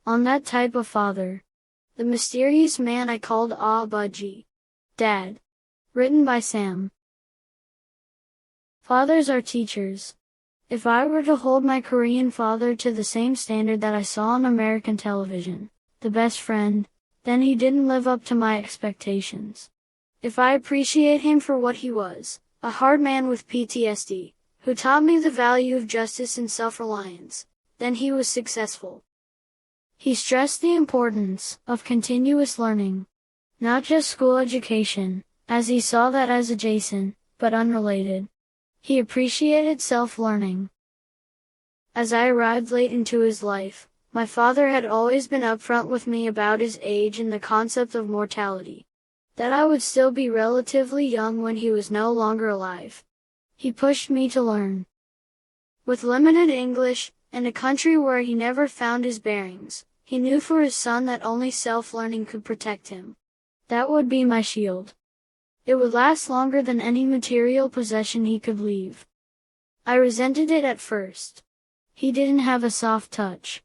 on that type of father. The Mysterious Man I Called Abaji. Dad. Written by Sam. Fathers are teachers. If I were to hold my Korean father to the same standard that I saw on American television, the best friend, then he didn't live up to my expectations. If I appreciate him for what he was, a hard man with PTSD, who taught me the value of justice and self-reliance, then he was successful. He stressed the importance of continuous learning, not just school education, as he saw that as adjacent, but unrelated. He appreciated self-learning. As I arrived late into his life, my father had always been upfront with me about his age and the concept of mortality. That I would still be relatively young when he was no longer alive. He pushed me to learn. With limited English, and a country where he never found his bearings, he knew for his son that only self-learning could protect him. That would be my shield. It would last longer than any material possession he could leave. I resented it at first. He didn't have a soft touch.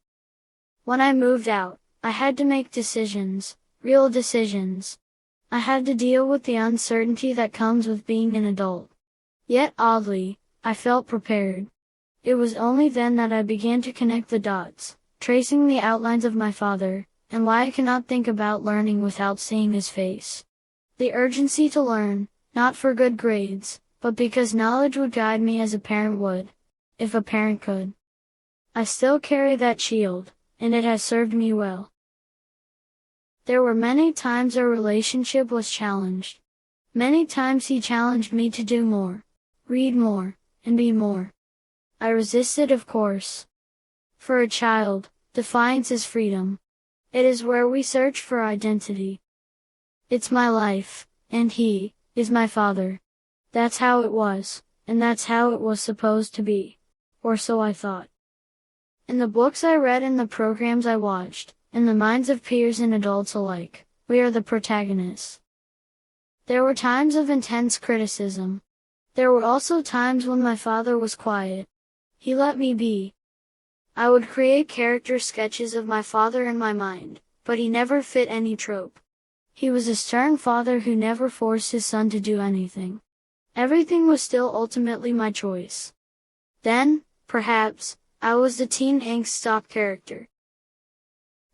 When I moved out, I had to make decisions, real decisions. I had to deal with the uncertainty that comes with being an adult. Yet oddly, I felt prepared. It was only then that I began to connect the dots, tracing the outlines of my father, and why I cannot think about learning without seeing his face. The urgency to learn, not for good grades, but because knowledge would guide me as a parent would, if a parent could. I still carry that shield, and it has served me well. There were many times our relationship was challenged. Many times he challenged me to do more, read more, and be more. I resisted, of course. For a child, defiance is freedom. It is where we search for identity. It's my life, and he is my father. That's how it was, and that's how it was supposed to be. Or so I thought. In the books I read and the programs I watched, in the minds of peers and adults alike, we are the protagonists. There were times of intense criticism. There were also times when my father was quiet. He let me be. I would create character sketches of my father in my mind, but he never fit any trope. He was a stern father who never forced his son to do anything. Everything was still ultimately my choice. Then, perhaps, I was the teen angst stop character.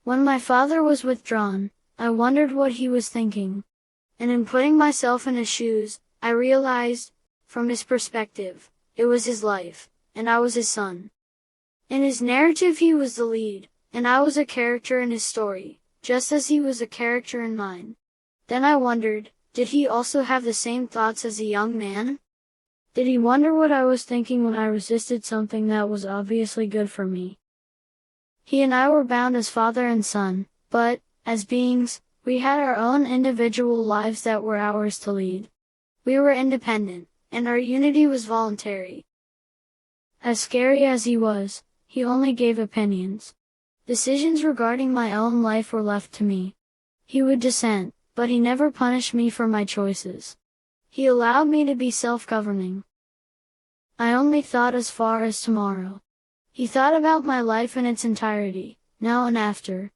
When my father was withdrawn, I wondered what he was thinking. And in putting myself in his shoes, I realized, from his perspective, it was his life, and I was his son. In his narrative he was the lead, and I was a character in his story, just as he was a character in mine. Then I wondered, did he also have the same thoughts as a young man? Did he wonder what I was thinking when I resisted something that was obviously good for me? He and I were bound as father and son, but, as beings, we had our own individual lives that were ours to lead. We were independent, and our unity was voluntary. As scary as he was, he only gave opinions. Decisions regarding my own life were left to me. He would dissent, but he never punished me for my choices. He allowed me to be self-governing. I only thought as far as tomorrow. He thought about my life in its entirety, now and after.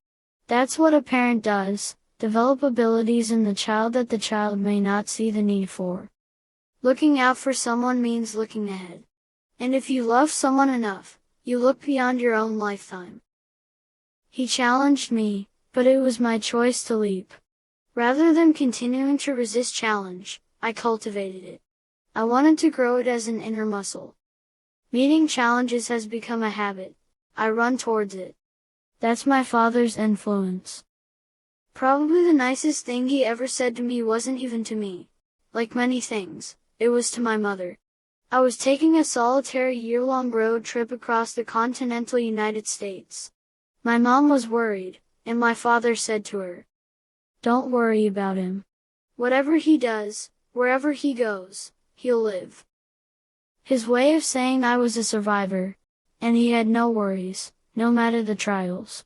That's what a parent does, develop abilities in the child that the child may not see the need for. Looking out for someone means looking ahead. And if you love someone enough, you look beyond your own lifetime. He challenged me, but it was my choice to leap. Rather than continuing to resist challenge, I cultivated it. I wanted to grow it as an inner muscle. Meeting challenges has become a habit. I run towards it. That's my father's influence. Probably the nicest thing he ever said to me wasn't even to me. Like many things, it was to my mother. I was taking a solitary year-long road trip across the continental United States. My mom was worried, and my father said to her, "Don't worry about him. Whatever he does, wherever he goes, he'll live." His way of saying I was a survivor, and he had no worries, no matter the trials.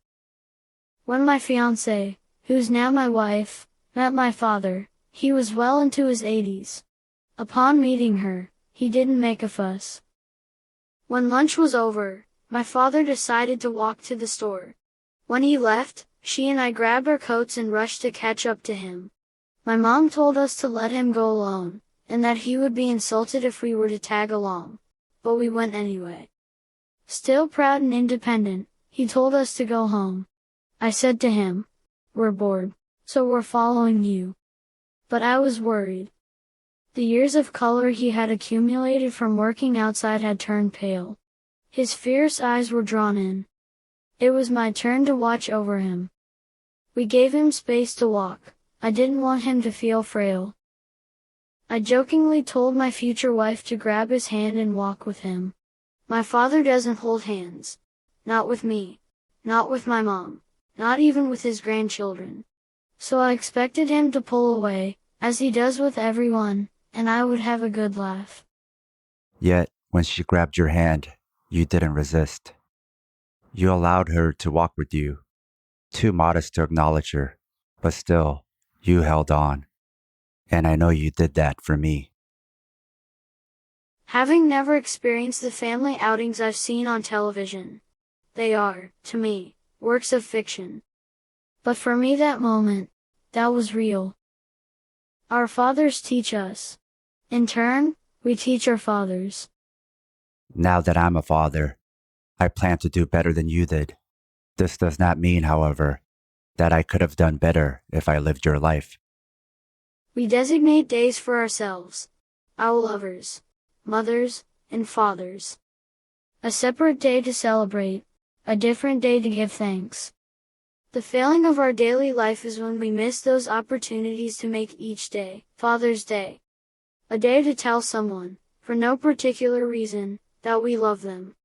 When my fiancée, who's now my wife, met my father, he was well into his 80s. Upon meeting her, he didn't make a fuss. When lunch was over, my father decided to walk to the store. When he left, she and I grabbed our coats and rushed to catch up to him. My mom told us to let him go alone, and that he would be insulted if we were to tag along. But we went anyway. Still proud and independent, he told us to go home. I said to him, "We're bored, so we're following you." But I was worried. The years of color he had accumulated from working outside had turned pale. His fierce eyes were drawn in. It was my turn to watch over him. We gave him space to walk. I didn't want him to feel frail. I jokingly told my future wife to grab his hand and walk with him. My father doesn't hold hands. Not with me. Not with my mom. Not even with his grandchildren. So I expected him to pull away, as he does with everyone, and I would have a good laugh. Yet, when she grabbed your hand, you didn't resist. You allowed her to walk with you, too modest to acknowledge her, but still, you held on. And I know you did that for me. Having never experienced the family outings I've seen on television, they are, to me, works of fiction. But for me that moment, that was real. Our fathers teach us. In turn, we teach our fathers. Now that I'm a father, I plan to do better than you did. This does not mean, however, that I could have done better if I lived your life. We designate days for ourselves, our lovers, mothers, and fathers. A separate day to celebrate, a different day to give thanks. The failing of our daily life is when we miss those opportunities to make each day Father's Day. A day to tell someone, for no particular reason, that we love them.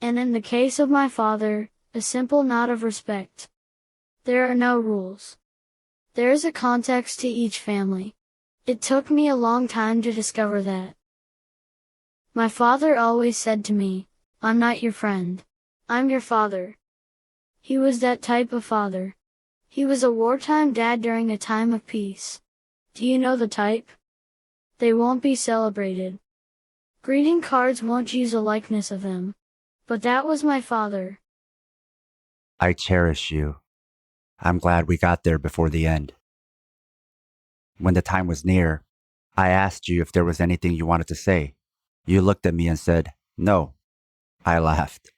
And in the case of my father, a simple nod of respect. There are no rules. There is a context to each family. It took me a long time to discover that. My father always said to me, "I'm not your friend. I'm your father." He was that type of father. He was a wartime dad during a time of peace. Do you know the type? They won't be celebrated. Greeting cards won't use a likeness of him. But that was my father. I cherish you. I'm glad we got there before the end. When the time was near, I asked you if there was anything you wanted to say. You looked at me and said, "No." I laughed.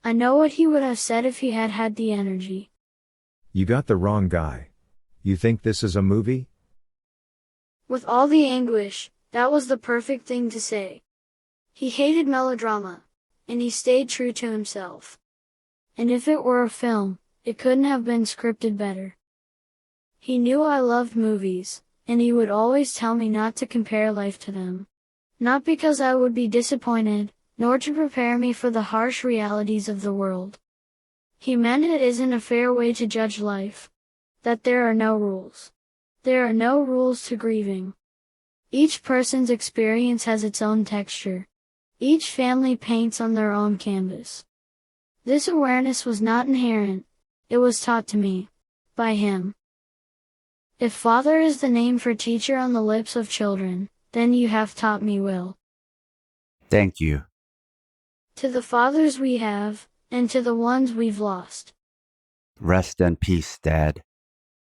I know what he would have said if he had had the energy. You got the wrong guy. You think this is a movie? With all the anguish, that was the perfect thing to say. He hated melodrama, and he stayed true to himself. And if it were a film, it couldn't have been scripted better. He knew I loved movies, and he would always tell me not to compare life to them. Not because I would be disappointed, nor to prepare me for the harsh realities of the world. He meant it isn't a fair way to judge life. That there are no rules. There are no rules to grieving. Each person's experience has its own texture. Each family paints on their own canvas. This awareness was not inherent, it was taught to me. By him. If father is the name for teacher on the lips of children, then you have taught me well. Thank you. To the fathers we have, and to the ones we've lost. Rest in peace, Dad.